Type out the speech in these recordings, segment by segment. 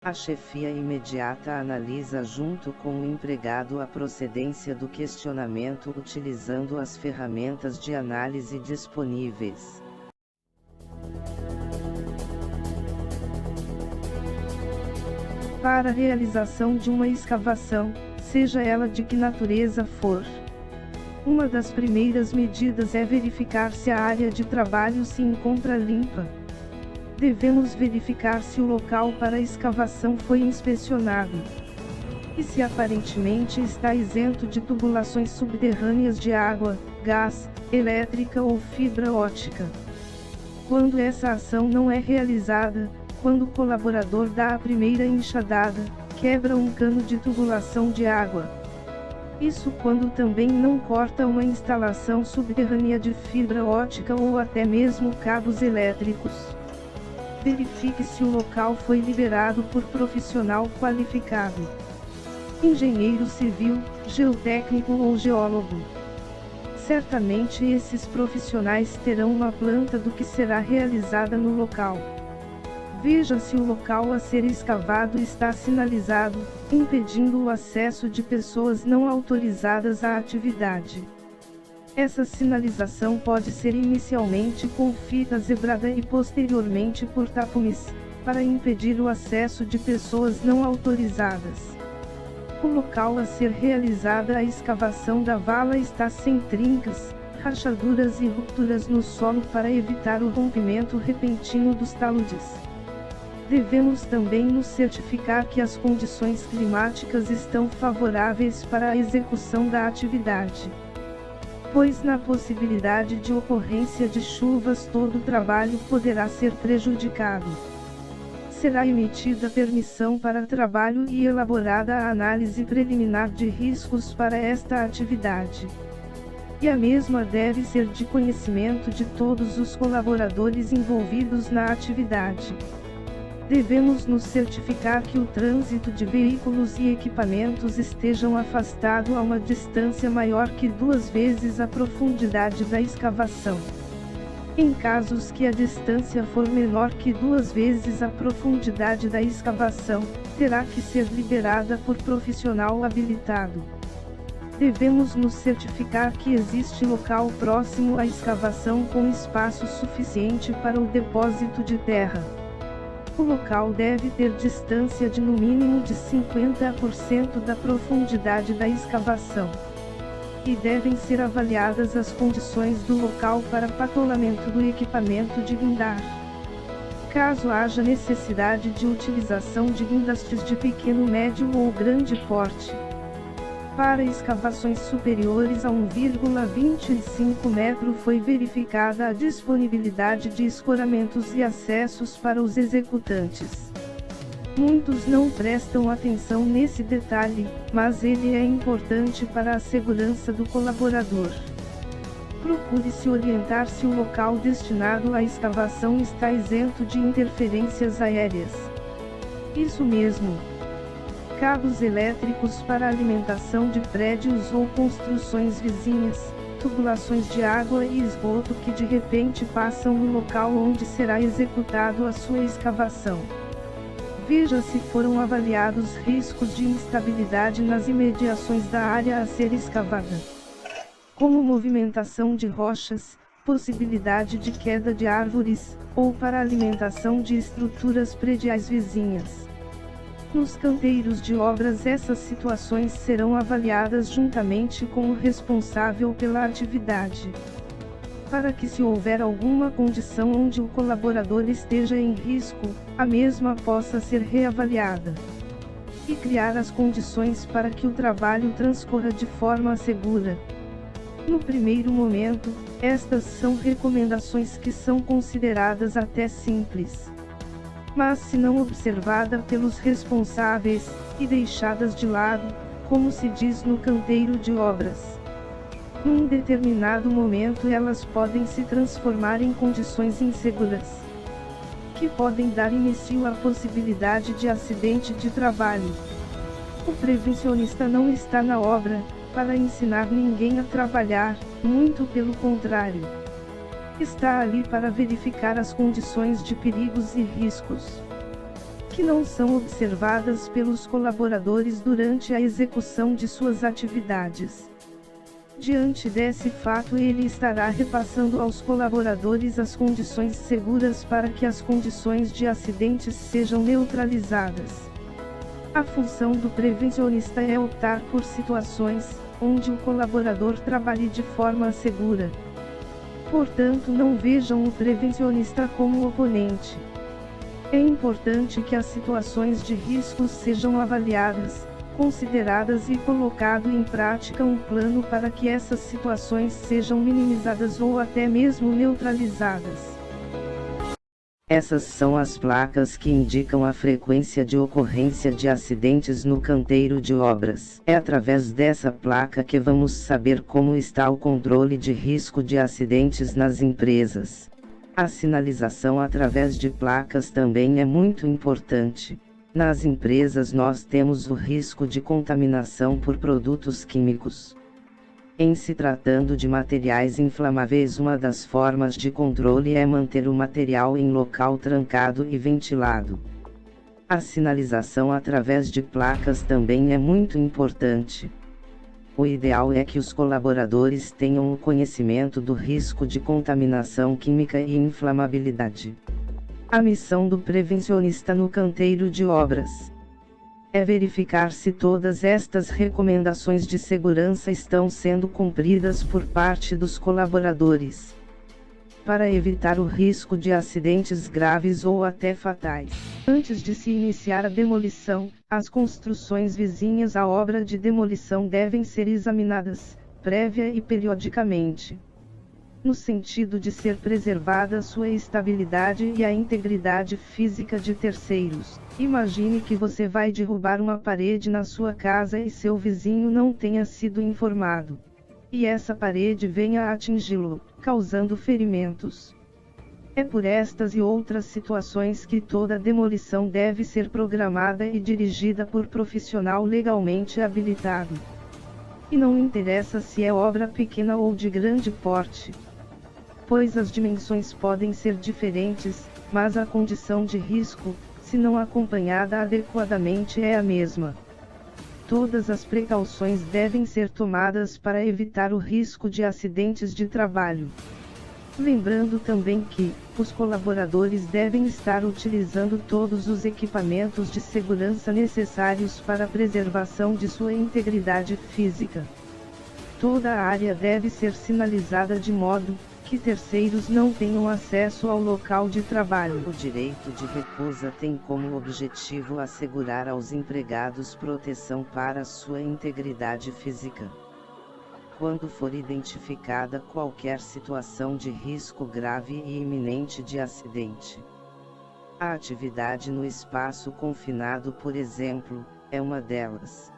A chefia imediata analisa junto com o empregado a procedência do questionamento utilizando as ferramentas de análise disponíveis. Para a realização de uma escavação, seja ela de que natureza for, uma das primeiras medidas é verificar se a área de trabalho se encontra limpa. Devemos verificar se o local para a escavação foi inspecionado e se aparentemente está isento de tubulações subterrâneas de água, gás, elétrica ou fibra óptica. Quando essa ação não é realizada, quando o colaborador dá a primeira enxadada, quebra um cano de tubulação de água. Isso quando também não corta uma instalação subterrânea de fibra óptica ou até mesmo cabos elétricos. Verifique se o local foi liberado por profissional qualificado. Engenheiro civil, geotécnico ou geólogo. Certamente esses profissionais terão uma planta do que será realizada no local. Veja se o local a ser escavado está sinalizado, impedindo o acesso de pessoas não autorizadas à atividade. Essa sinalização pode ser inicialmente com fita zebrada e posteriormente por tapumes, para impedir o acesso de pessoas não autorizadas. O local a ser realizada a escavação da vala está sem trincas, rachaduras e rupturas no solo para evitar o rompimento repentino dos taludes. Devemos também nos certificar que as condições climáticas estão favoráveis para a execução da atividade. Pois na possibilidade de ocorrência de chuvas todo o trabalho poderá ser prejudicado. Será emitida permissão para trabalho e elaborada a análise preliminar de riscos para esta atividade. E a mesma deve ser de conhecimento de todos os colaboradores envolvidos na atividade. Devemos nos certificar que o trânsito de veículos e equipamentos estejam afastado a uma distância maior que 2 vezes a profundidade da escavação. Em casos que a distância for menor que 2 vezes a profundidade da escavação, terá que ser liberada por profissional habilitado. Devemos nos certificar que existe local próximo à escavação com espaço suficiente para o depósito de terra. O local deve ter distância de no mínimo de 50% da profundidade da escavação. E devem ser avaliadas as condições do local para patolamento do equipamento de guindar. Caso haja necessidade de utilização de guindastes de pequeno, médio ou grande porte. Para escavações superiores a 1,25 metro foi verificada a disponibilidade de escoramentos e acessos para os executantes. Muitos não prestam atenção nesse detalhe, mas ele é importante para a segurança do colaborador. Procure se orientar se o local destinado à escavação está isento de interferências aéreas. Isso mesmo. Cabos elétricos para alimentação de prédios ou construções vizinhas, tubulações de água e esgoto que de repente passam no local onde será executado a sua escavação. Veja se foram avaliados riscos de instabilidade nas imediações da área a ser escavada, como movimentação de rochas, possibilidade de queda de árvores, ou para alimentação de estruturas prediais vizinhas. Nos canteiros de obras essas situações serão avaliadas juntamente com o responsável pela atividade. Para que se houver alguma condição onde o colaborador esteja em risco, a mesma possa ser reavaliada. E criar as condições para que o trabalho transcorra de forma segura. No primeiro momento, estas são recomendações que são consideradas até simples. Mas se não observada pelos responsáveis, e deixadas de lado, como se diz no canteiro de obras. Num determinado momento elas podem se transformar em condições inseguras, que podem dar início à possibilidade de acidente de trabalho. O prevencionista não está na obra, para ensinar ninguém a trabalhar, muito pelo contrário. Está ali para verificar as condições de perigos e riscos. que não são observadas pelos colaboradores durante a execução de suas atividades. Diante desse fato, ele estará repassando aos colaboradores as condições seguras para que as condições de acidentes sejam neutralizadas. A função do prevencionista é optar por situações onde o colaborador trabalhe de forma segura. Portanto, não vejam o prevencionista como oponente. É importante que as situações de riscos sejam avaliadas, consideradas e colocado em prática um plano para que essas situações sejam minimizadas ou até mesmo neutralizadas. Essas são as placas que indicam a frequência de ocorrência de acidentes no canteiro de obras. É através dessa placa que vamos saber como está o controle de risco de acidentes nas empresas. A sinalização através de placas também é muito importante. Nas empresas nós temos o risco de contaminação por produtos químicos. Em se tratando de materiais inflamáveis, uma das formas de controle é manter o material em local trancado e ventilado. A sinalização através de placas também é muito importante. O ideal é que os colaboradores tenham o conhecimento do risco de contaminação química e inflamabilidade. A missão do prevencionista no canteiro de obras é verificar se todas estas recomendações de segurança estão sendo cumpridas por parte dos colaboradores, para evitar o risco de acidentes graves ou até fatais. Antes de se iniciar a demolição, as construções vizinhas à obra de demolição devem ser examinadas, prévia e periodicamente, no sentido de ser preservada sua estabilidade e a integridade física de terceiros. Imagine que você vai derrubar uma parede na sua casa e seu vizinho não tenha sido informado, e essa parede venha a atingi-lo, causando ferimentos. É por estas e outras situações que toda demolição deve ser programada e dirigida por profissional legalmente habilitado. E não interessa se é obra pequena ou de grande porte, pois as dimensões podem ser diferentes, mas a condição de risco, se não acompanhada adequadamente, é a mesma. Todas as precauções devem ser tomadas para evitar o risco de acidentes de trabalho. Lembrando também que, os colaboradores devem estar utilizando todos os equipamentos de segurança necessários para a preservação de sua integridade física. Toda a área deve ser sinalizada de modo que terceiros não tenham acesso ao local de trabalho. O direito de recusa tem como objetivo assegurar aos empregados proteção para sua integridade física. Quando for identificada qualquer situação de risco grave e iminente de acidente, a atividade no espaço confinado, por exemplo, é uma delas.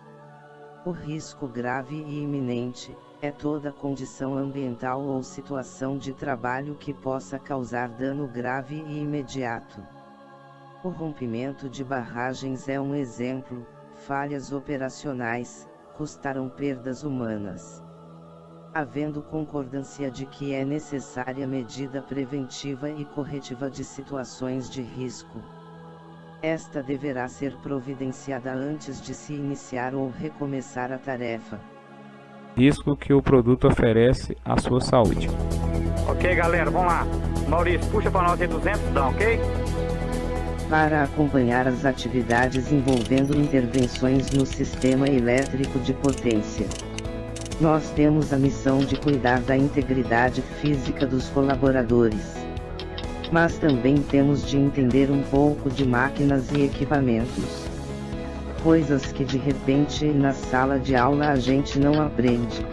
O risco grave e iminente é toda condição ambiental ou situação de trabalho que possa causar dano grave e imediato. O rompimento de barragens é um exemplo. Falhas operacionais custaram perdas humanas. Havendo concordância de que é necessária medida preventiva e corretiva de situações de risco, esta deverá ser providenciada antes de se iniciar ou recomeçar a tarefa. Risco que o produto oferece à sua saúde. Ok, galera, vamos lá. Maurício, puxa para nós aí 200, dá, ok? Para acompanhar as atividades envolvendo intervenções no sistema elétrico de potência, nós temos a missão de cuidar da integridade física dos colaboradores. Mas também temos de entender um pouco de máquinas e equipamentos. Coisas que de repente na sala de aula a gente não aprende.